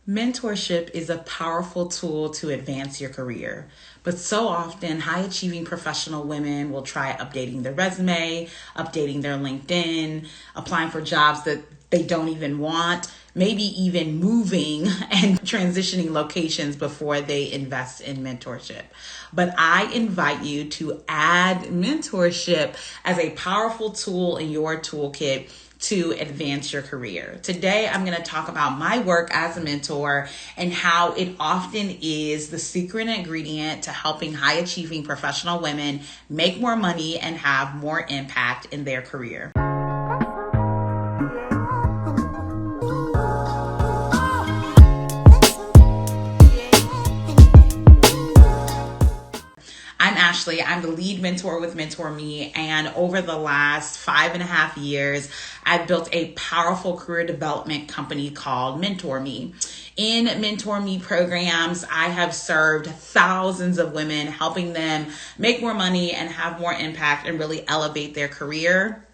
Mentorship is a powerful tool to advance your career, but so often high achieving professional women will try updating their resume, updating their LinkedIn, applying for jobs that they don't even want, maybe even moving and transitioning locations before they invest in mentorship. But I invite you to add mentorship as a powerful tool in your toolkit to advance your career. Today, I'm going to talk about my work as a mentor and how it often is the secret ingredient to helping high achieving professional women make more money and have more impact in their career. I'm Ashley. I'm the lead mentor with Mentor Me. And over the last 5.5 years, I've built a powerful career development company called Mentor Me. In Mentor Me programs, I have served thousands of women, helping them make more money and have more impact and really elevate their career.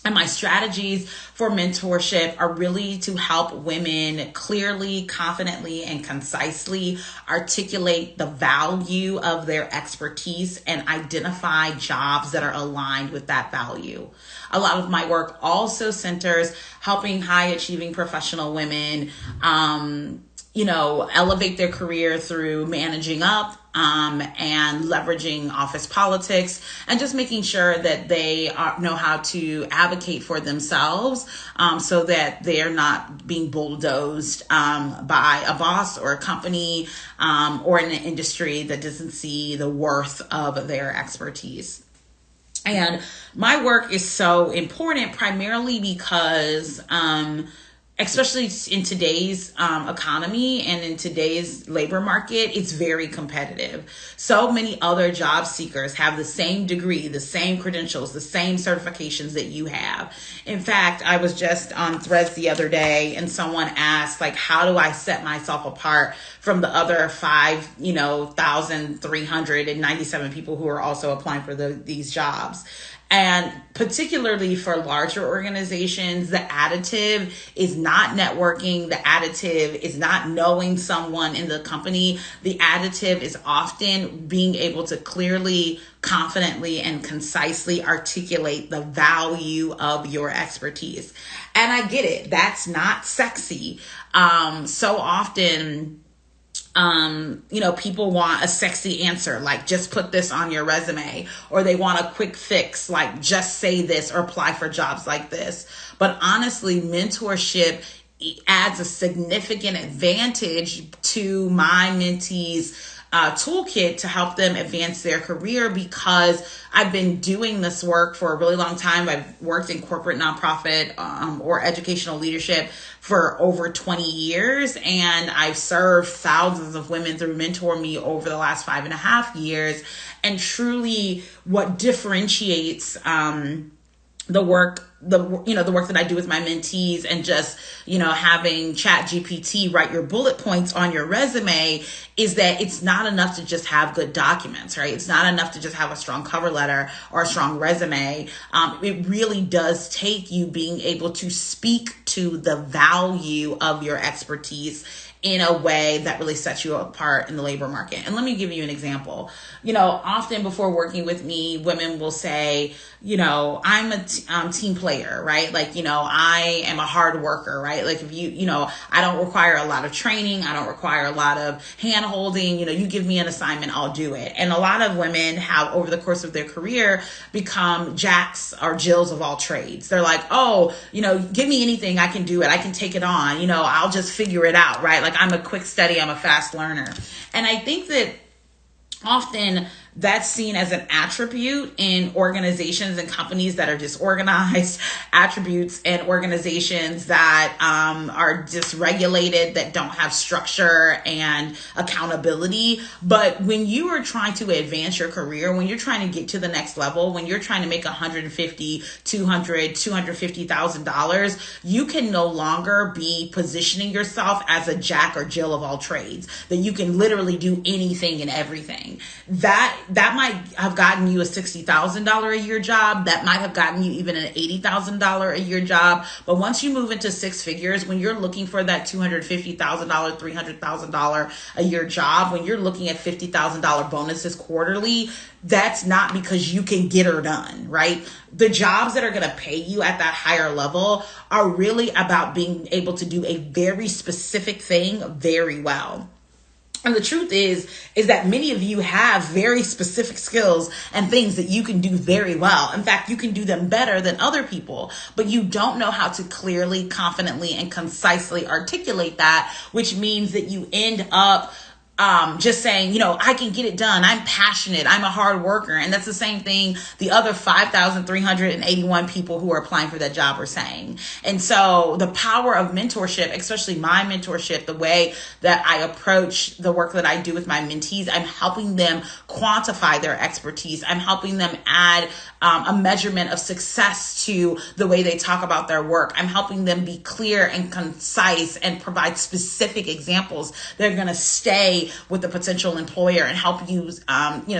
And my strategies for mentorship are really to help women clearly, confidently, and concisely articulate the value of their expertise and identify jobs that are aligned with that value. A lot of my work also centers helping high achieving professional women, elevate their career through managing up, and leveraging office politics and just making sure that they know how to advocate for themselves, so that they're not being bulldozed by a boss or a company or in an industry that doesn't see the worth of their expertise. And my work is so important primarily because especially in today's economy and in today's labor market, it's very competitive. So many other job seekers have the same degree, the same credentials, the same certifications that you have. In fact, I was just on Threads the other day and someone asked, how do I set myself apart from the other 5,397 people who are also applying for these jobs? And particularly for larger organizations, the additive is not networking. The additive is not knowing someone in the company. The additive is often being able to clearly, confidently, and concisely articulate the value of your expertise. And I get it. That's not sexy. So often, people want a sexy answer, like just put this on your resume, or they want a quick fix, like just say this or apply for jobs like this. But honestly, mentorship adds a significant advantage to my mentees' toolkit to help them advance their career, because I've been doing this work for a really long time. I've worked in corporate, nonprofit, or educational leadership for over 20 years, and I've served thousands of women through Mentor Me over the last 5.5 years. And truly, what differentiates the work that I do with my mentees and just, having ChatGPT write your bullet points on your resume is that it's not enough to just have good documents, right? It's not enough to just have a strong cover letter or a strong resume. It really does take you being able to speak to the value of your expertise in a way that really sets you apart in the labor market. And let me give you an example. Often before working with me, women will say, I'm a team player, right? I am a hard worker, right? If I don't require a lot of training. I don't require a lot of hand holding. You give me an assignment, I'll do it. And a lot of women have, over the course of their career, become Jacks or Jills of all trades. They're like, give me anything, I can do it. I can take it on. I'll just figure it out, right? I'm a quick study, I'm a fast learner. And I think that often that's seen as an attribute in organizations and companies that are disorganized, attributes in organizations that are dysregulated, that don't have structure and accountability. But when you are trying to advance your career, when you're trying to get to the next level, when you're trying to make $150,000, $200,000, $250,000, you can no longer be positioning yourself as a Jack or Jill of all trades, that you can literally do anything and everything. That that might have gotten you a $60,000 a year job. That might have gotten you even an $80,000 a year job. But once you move into six figures, when you're looking for that $250,000, $300,000 a year job, when you're looking at $50,000 bonuses quarterly, that's not because you can get her done, right? The jobs that are going to pay you at that higher level are really about being able to do a very specific thing very well. And the truth is that many of you have very specific skills and things that you can do very well. In fact, you can do them better than other people, but you don't know how to clearly, confidently, and concisely articulate that, which means that you end up just saying, I can get it done. I'm passionate. I'm a hard worker. And that's the same thing the other 5,381 people who are applying for that job are saying. And so the power of mentorship, especially my mentorship, the way that I approach the work that I do with my mentees, I'm helping them quantify their expertise. I'm helping them add a measurement of success to the way they talk about their work. I'm helping them be clear and concise and provide specific examples that are going to stay with the potential employer and help you,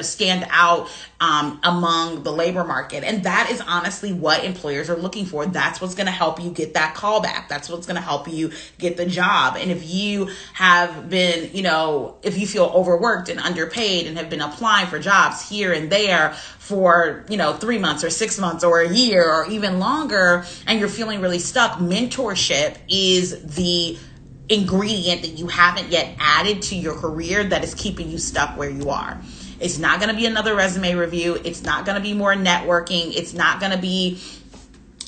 stand out among the labor market. And that is honestly what employers are looking for. That's what's going to help you get that callback. That's what's going to help you get the job. And if you have been, if you feel overworked and underpaid and have been applying for jobs here and there for, 3 months or 6 months or a year or even longer, and you're feeling really stuck, mentorship is the ingredient that you haven't yet added to your career that is keeping you stuck where you are. It's not going to be another resume review. It's not going to be more networking. It's not going to be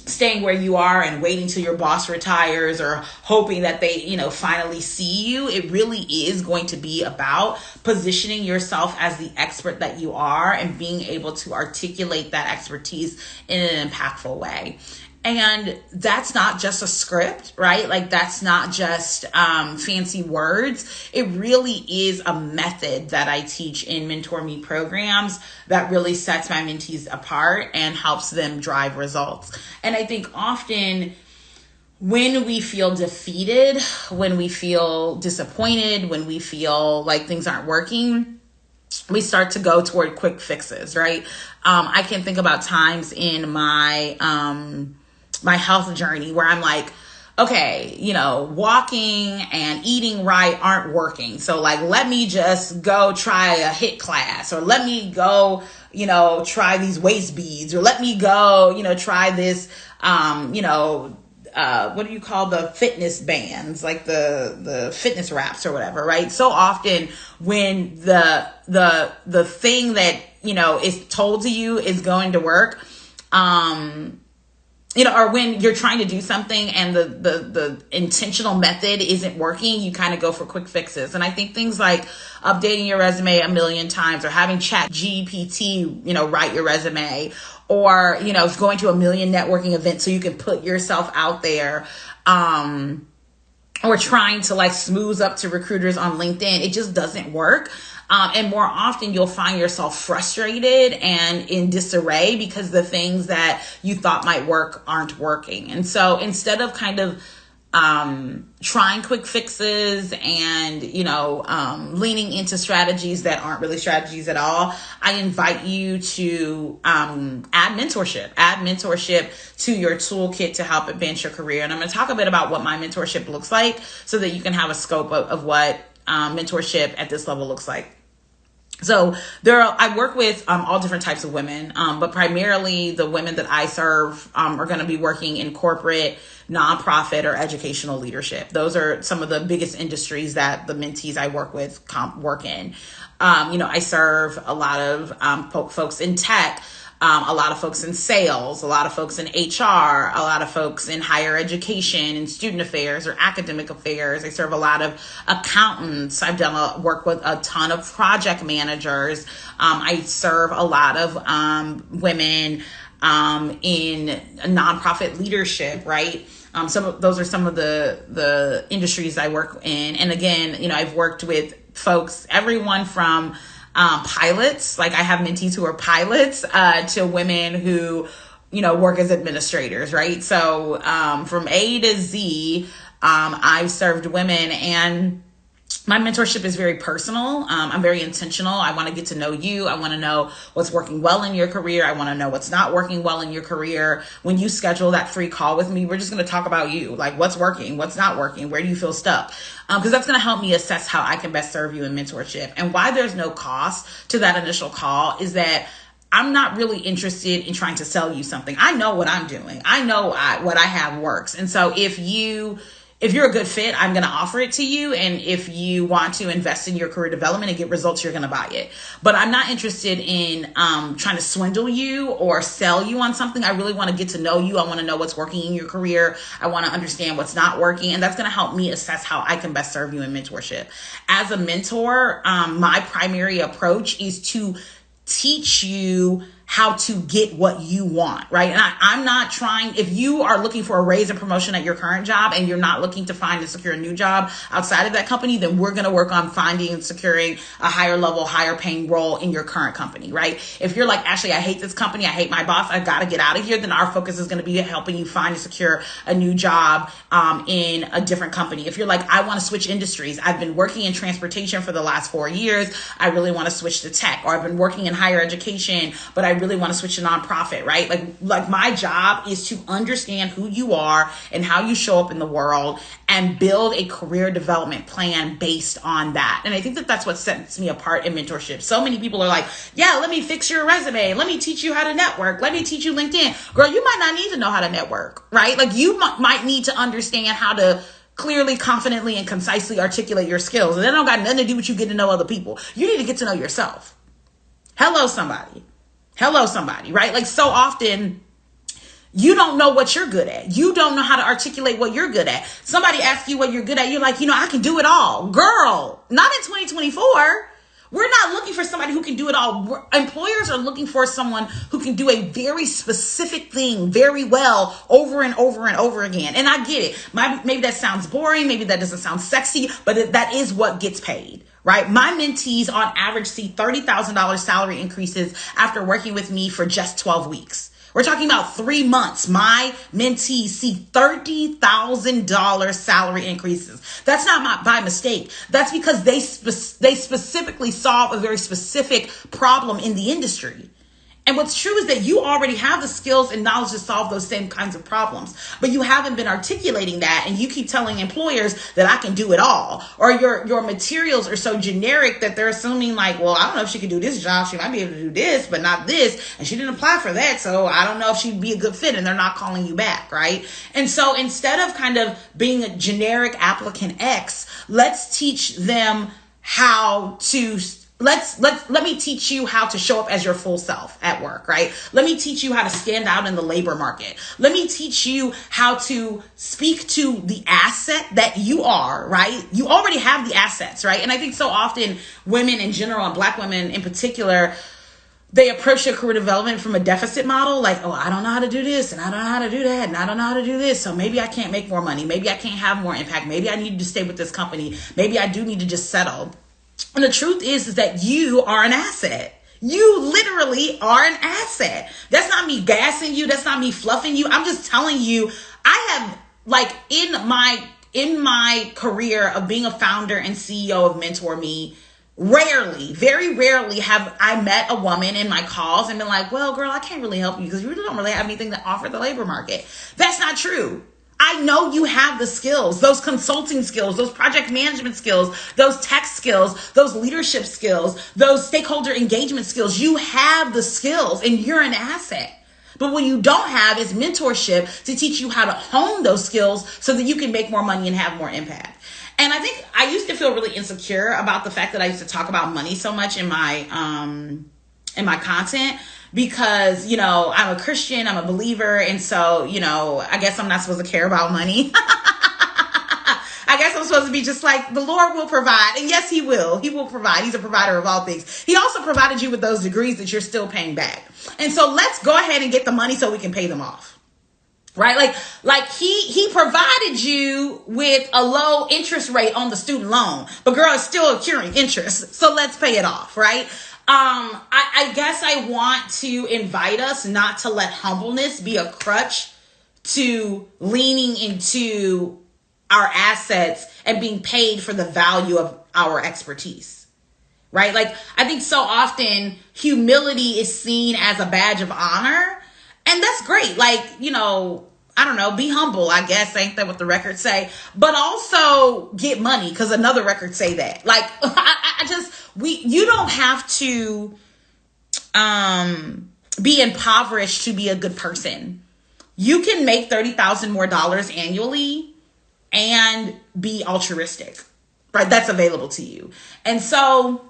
staying where you are and waiting till your boss retires or hoping that they, finally see you. It really is going to be about positioning yourself as the expert that you are and being able to articulate that expertise in an impactful way. And that's not just a script, right? Like that's not just fancy words. It really is a method that I teach in Mentor Me programs that really sets my mentees apart and helps them drive results. And I think often when we feel defeated, when we feel disappointed, when we feel like things aren't working, we start to go toward quick fixes, right? I can think about times in my health journey where I'm like, okay, walking and eating right aren't working. So like, let me just go try a HIIT class, or let me go, try these waist beads, or let me go, try this, what do you call the fitness bands, like the fitness wraps or whatever, right? So often when the thing that, is told to you is going to work, or when you're trying to do something and the intentional method isn't working, you kind of go for quick fixes. And I think things like updating your resume 1 million times, or having Chat GPT, write your resume, or, going to 1 million networking events so you can put yourself out there, or trying to like smooth up to recruiters on LinkedIn, it just doesn't work. And more often you'll find yourself frustrated and in disarray because the things that you thought might work aren't working. And so instead of kind of trying quick fixes and, leaning into strategies that aren't really strategies at all, I invite you to add mentorship to your toolkit to help advance your career. And I'm going to talk a bit about what my mentorship looks like so that you can have a scope of what mentorship at this level looks like. So I work with all different types of women, but primarily the women that I serve are going to be working in corporate, nonprofit, or educational leadership. Those are some of the biggest industries that the mentees I work with work in. I serve a lot of folks in tech, a lot of folks in sales, a lot of folks in HR, a lot of folks in higher education and student affairs or academic affairs. I serve a lot of accountants. I've done work with a ton of project managers. I serve a lot of women in nonprofit leadership, right? Those are some of the industries I work in. And again, I've worked with folks, everyone from pilots, like I have mentees who are pilots, to women who, work as administrators, right? So from A to Z, I've served women, and My mentorship is very personal. I'm very intentional. I want to get to know you. I want to know what's working well in your career. I want to know what's not working well in your career. When you schedule that free call with me, we're just going to talk about you, like what's working, what's not working, where do you feel stuck? Because that's going to help me assess how I can best serve you in mentorship. And why there's no cost to that initial call is that I'm not really interested in trying to sell you something. I know what I'm doing. I know what I have works. And so if you're a good fit, I'm going to offer it to you. And if you want to invest in your career development and get results, you're going to buy it. But I'm not interested in trying to swindle you or sell you on something. I really want to get to know you. I want to know what's working in your career. I want to understand what's not working. And that's going to help me assess how I can best serve you in mentorship. As a mentor, my primary approach is to teach you how to get what you want, right? And I'm not trying, if you are looking for a raise and promotion at your current job and you're not looking to find and secure a new job outside of that company, then we're going to work on finding and securing a higher level, higher paying role in your current company, right? If you're like, Ashley, I hate this company, I hate my boss, I got to get out of here, then our focus is going to be helping you find and secure a new job in a different company. If you're like, I want to switch industries, I've been working in transportation for the last 4 years, I really want to switch to tech, or I've been working in higher education, but I really want to switch to nonprofit, right? Like my job is to understand who you are and how you show up in the world and build a career development plan based on that. And I think that that's what sets me apart in mentorship. So many people are like, yeah, let me fix your resume. Let me teach you how to network. Let me teach you LinkedIn. Girl, you might not need to know how to network, right? Like you might need to understand how to clearly, confidently, and concisely articulate your skills. And that don't got nothing to do with you getting to know other people. You need to get to know yourself. Hello, somebody, right? Like so often you don't know what you're good at. You don't know how to articulate what you're good at. Somebody asks you what you're good at. You're like, I can do it all. Girl, not in 2024. We're not looking for somebody who can do it all. Employers are looking for someone who can do a very specific thing very well over and over and over again. And I get it. Maybe that sounds boring. Maybe that doesn't sound sexy, but that is what gets paid. Right? My mentees on average see $30,000 salary increases after working with me for just 12 weeks. We're talking about 3 months. My mentees see $30,000 salary increases. That's not by mistake. That's because they specifically solve a very specific problem in the industry. And what's true is that you already have the skills and knowledge to solve those same kinds of problems, but you haven't been articulating that. And you keep telling employers that I can do it all, or your materials are so generic that they're assuming like, well, I don't know if she can do this job. She might be able to do this, but not this. And she didn't apply for that. So I don't know if she'd be a good fit, and they're not calling you back. Right. And so instead of kind of being a generic applicant X, let's teach them how to let me teach you how to show up as your full self at work, right? Let me teach you how to stand out in the labor market. Let me teach you how to speak to the asset that you are, right? You already have the assets, right? And I think so often women in general, and Black women in particular, they approach their career development from a deficit model, like, oh, I don't know how to do this, and I don't know how to do that, and I don't know how to do this, so maybe I can't make more money. Maybe I can't have more impact. Maybe I need to stay with this company. Maybe I do need to just settle. And the truth is that you are an asset. You literally are an asset. That's not me gassing you. That's not me fluffing you. I'm just telling you, I have like in my career of being a founder and CEO of Mentor Me, very rarely have I met a woman in my calls and been like, well, girl, I can't really help you because you really don't really have anything to offer the labor market. That's not true. I know you have the skills, those consulting skills, those project management skills, those tech skills, those leadership skills, those stakeholder engagement skills. You have the skills and you're an asset. But what you don't have is mentorship to teach you how to hone those skills so that you can make more money and have more impact. And I think I used to feel really insecure about the fact that I used to talk about money so much in my content. Because, I'm a Christian, I'm a believer. And so, I guess I'm not supposed to care about money. I guess I'm supposed to be just like, the Lord will provide. And yes, he will. He will provide. He's a provider of all things. He also provided you with those degrees that you're still paying back. And so let's go ahead and get the money so we can pay them off. Right? Like he provided you with a low interest rate on the student loan. But girl, it's still accruing interest. So let's pay it off. Right? I guess I want to invite us not to let humbleness be a crutch to leaning into our assets and being paid for the value of our expertise, right? Like, I think so often humility is seen as a badge of honor, and that's great. Like, you know, I don't know, be humble, I guess, ain't that what the records say? But also get money, because another record say that. Like, you don't have to be impoverished to be a good person. You can make $30,000 more annually and be altruistic, right? That's available to you. And so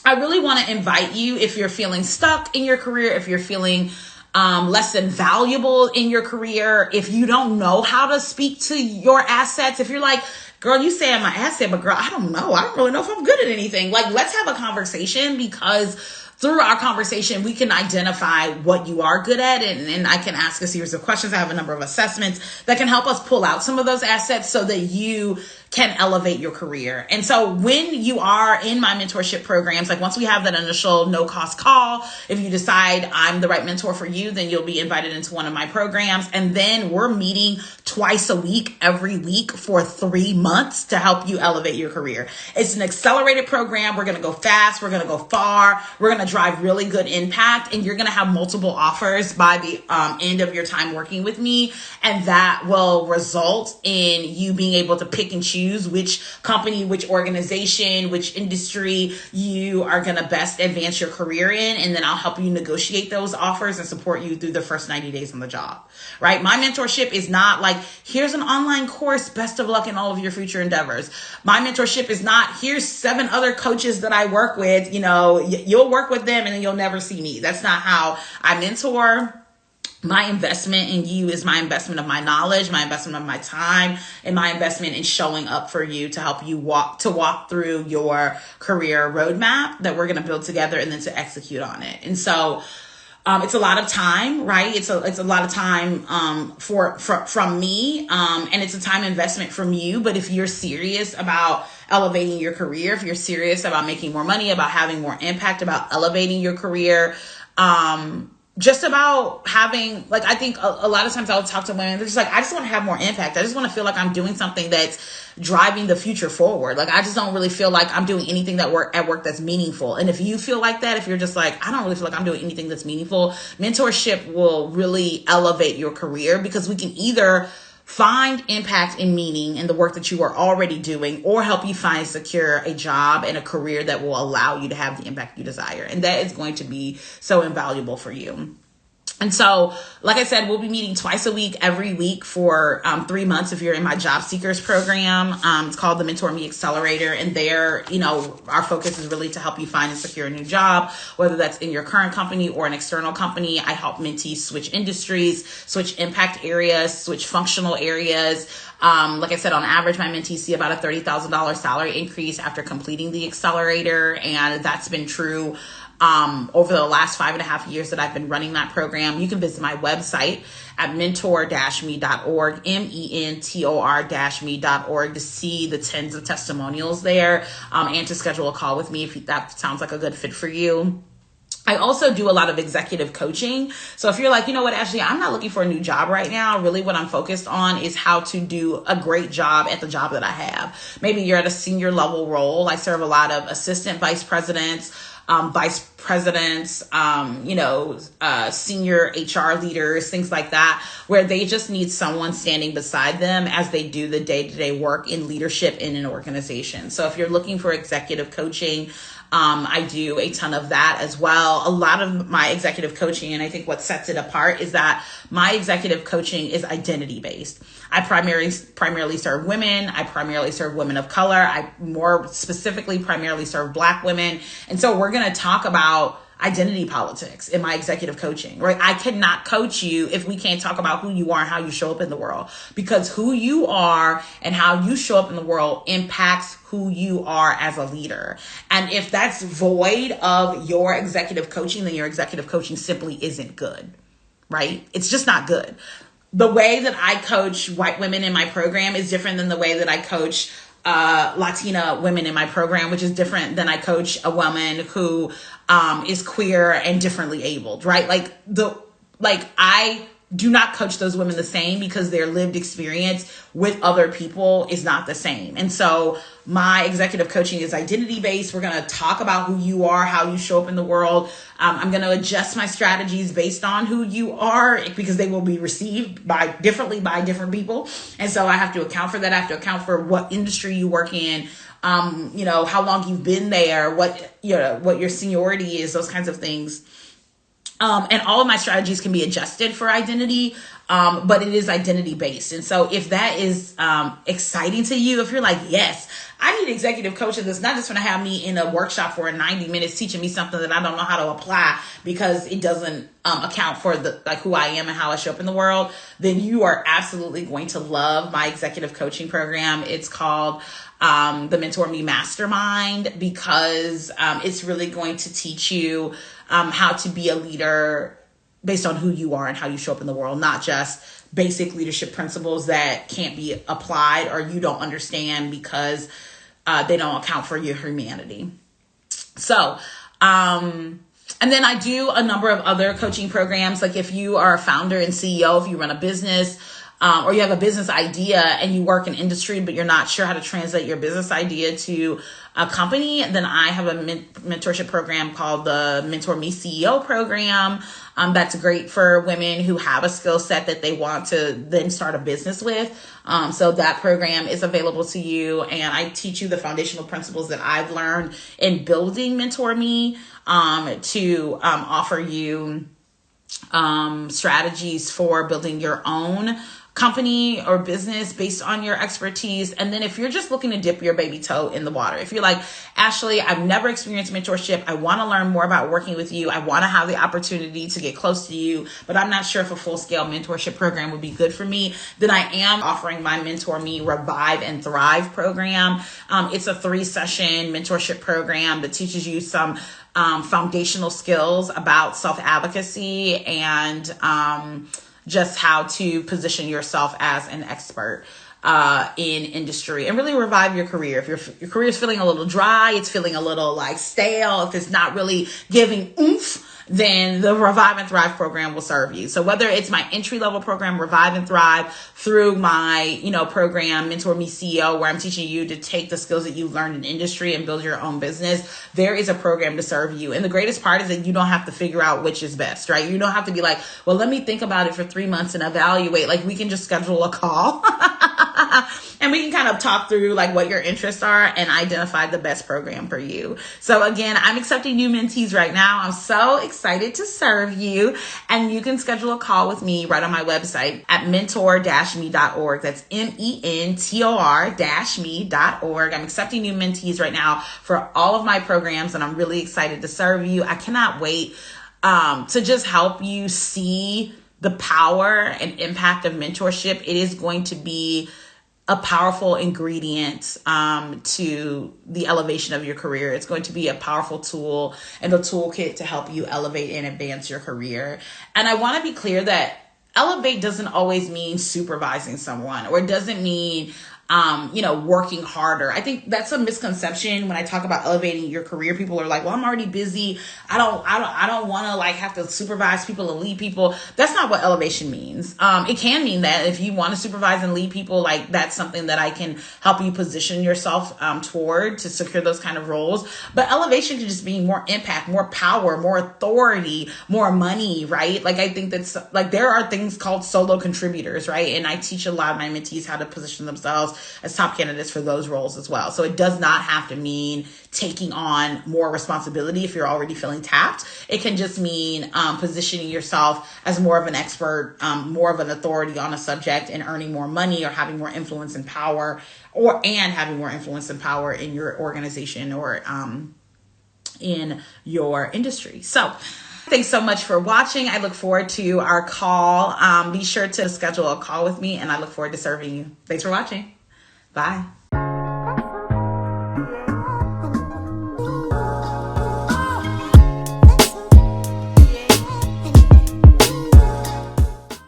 I really want to invite you, if you're feeling stuck in your career, if you're feeling less than valuable in your career, if you don't know how to speak to your assets, if you're like, girl, you say I'm an asset, but girl, I don't know. I don't really know if I'm good at anything. Like, let's have a conversation, because through our conversation, we can identify what you are good at, and I can ask a series of questions. I have a number of assessments that can help us pull out some of those assets so that you can elevate your career. And so when you are in my mentorship programs, like once we have that initial no cost call, if you decide I'm the right mentor for you, then you'll be invited into one of my programs. And then we're meeting twice a week, every week for 3 months to help you elevate your career. It's an accelerated program. We're going to go fast. We're going to go far. We're going to drive really good impact, and you're going to have multiple offers by the end of your time working with me. And that will result in you being able to pick and choose which company, which organization, which industry you are going to best advance your career in. And then I'll help you negotiate those offers and support you through the first 90 days on the job, right? My mentorship is not like, here's an online course, best of luck in all of your future endeavors. My mentorship is not, here's 7 other coaches that I work with, you know, you'll work with them and then you'll never see me. That's not how I mentor. My investment in you is my investment of my knowledge, my investment of my time, and my investment in showing up for you to help you walk through your career roadmap that we're going to build together, and then to execute on it. And so it's a lot of time, right? It's a lot of time from me, and it's a time investment from you. But if you're serious about elevating your career, if you're serious about making more money, about having more impact, about elevating your career, just about having, like, I think a lot of times I'll talk to women, they're just like, I just want to have more impact. I just want to feel like I'm doing something that's driving the future forward. Like, I just don't really feel like I'm doing anything at work that's meaningful. And if you feel like that, if you're just like, I don't really feel like I'm doing anything that's meaningful, mentorship will really elevate your career, because we can either find impact and meaning in the work that you are already doing, or help you find secure a job and a career that will allow you to have the impact you desire. And that is going to be so invaluable for you. And so, like I said, we'll be meeting twice a week, every week for 3 months if you're in my job seekers program. It's called the Mentor Me Accelerator. And there, you know, our focus is really to help you find and secure a new job, whether that's in your current company or an external company. I help mentees switch industries, switch impact areas, switch functional areas. Like I said, on average, my mentees see about a $30,000 salary increase after completing the accelerator. And that's been true over the last 5.5 years that I've been running that program. You can visit my website at mentor-me.org, mentor-me.org, to see the tens of testimonials there, and to schedule a call with me if that sounds like a good fit for you. I also do a lot of executive coaching. So if you're like, you know what, Ashley, I'm not looking for a new job right now. Really what I'm focused on is how to do a great job at the job that I have. Maybe you're at a senior level role. I serve a lot of assistant vice presidents, senior HR leaders, things like that, where they just need someone standing beside them as they do the day-to-day work in leadership in an organization. So if you're looking for executive coaching, I do a ton of that as well. A lot of my executive coaching, and I think what sets it apart, is that my executive coaching is identity based. I primarily serve women. I primarily serve women of color. I more specifically primarily serve Black women. And so we're going to talk about identity politics in my executive coaching, right? I cannot coach you if we can't talk about who you are and how you show up in the world, because who you are and how you show up in the world impacts who you are as a leader. And if that's void of your executive coaching, then your executive coaching simply isn't good, right? It's just not good. The way that I coach white women in my program is different than the way that I coach Latina women in my program, which is different than I coach a woman who is queer and differently abled, right? I do not coach those women the same, because their lived experience with other people is not the same. And so my executive coaching is identity based. We're going to talk about who you are, how you show up in the world. I'm going to adjust my strategies based on who you are, because they will be received differently by different people. And so I have to account for that. I have to account for what industry you work in, how long you've been there, what your seniority is, those kinds of things. And all of my strategies can be adjusted for identity, but it is identity based. And so if that is exciting to you, if you're like, yes, I need executive coaching that's not just going to have me in a workshop for 90 minutes teaching me something that I don't know how to apply because it doesn't account for who I am and how I show up in the world, then you are absolutely going to love my executive coaching program. It's called the Mentor Me Mastermind, because it's really going to teach you how to be a leader based on who you are and how you show up in the world, not just basic leadership principles that can't be applied or you don't understand because they don't account for your humanity. So, and then I do a number of other coaching programs. Like if you are a founder and CEO, if you run a business, or you have a business idea and you work in industry, but you're not sure how to translate your business idea to a company, then I have a mentorship program called the Mentor Me CEO program. That's great for women who have a skill set that they want to then start a business with. So that program is available to you. And I teach you the foundational principles that I've learned in building Mentor Me to offer you strategies for building your own company or business based on your expertise. And then if you're just looking to dip your baby toe in the water, if you're like, Ashley, I've never experienced mentorship, I want to learn more about working with you, I want to have the opportunity to get close to you, but I'm not sure if a full-scale mentorship program would be good for me, then I am offering my Mentor Me Revive and Thrive program. It's a 3-session mentorship program that teaches you some foundational skills about self-advocacy and just how to position yourself as an expert in industry and really revive your career. If your career is feeling a little dry, it's feeling a little like stale, if it's not really giving oomph, then the Revive and Thrive program will serve you. So whether it's my entry-level program, Revive and Thrive, through my, program, Mentor Me CEO, where I'm teaching you to take the skills that you've learned in industry and build your own business, there is a program to serve you. And the greatest part is that you don't have to figure out which is best, right? You don't have to be like, well, let me think about it for 3 months and evaluate. Like, we can just schedule a call and we can kind of talk through like what your interests are and identify the best program for you. So again, I'm accepting new mentees right now. I'm so excited to serve you, and you can schedule a call with me right on my website at mentor-me.org. That's mentor-me.org. I'm accepting new mentees right now for all of my programs, and I'm really excited to serve you. I cannot wait to just help you see the power and impact of mentorship. It is going to be a powerful ingredient to the elevation of your career. It's going to be a powerful tool and a toolkit to help you elevate and advance your career. And I want to be clear that elevate doesn't always mean supervising someone, or it doesn't mean working harder. I think that's a misconception when I talk about elevating your career. People are like, well, I'm already busy. I don't want to like have to supervise people and lead people. That's not what elevation means. It can mean that if you want to supervise and lead people, like that's something that I can help you position yourself toward to secure those kind of roles. But elevation can just be more impact, more power, more authority, more money, right? Like I think that's like there are things called solo contributors, right? And I teach a lot of my mentees how to position themselves as top candidates for those roles as well. So it does not have to mean taking on more responsibility if you're already feeling tapped. It can just mean positioning yourself as more of an expert, more of an authority on a subject, and earning more money or having more influence and power, and having more influence and power in your organization or in your industry. So thanks so much for watching. I look forward to our call. Be sure to schedule a call with me, and I look forward to serving you. Thanks for watching. Bye.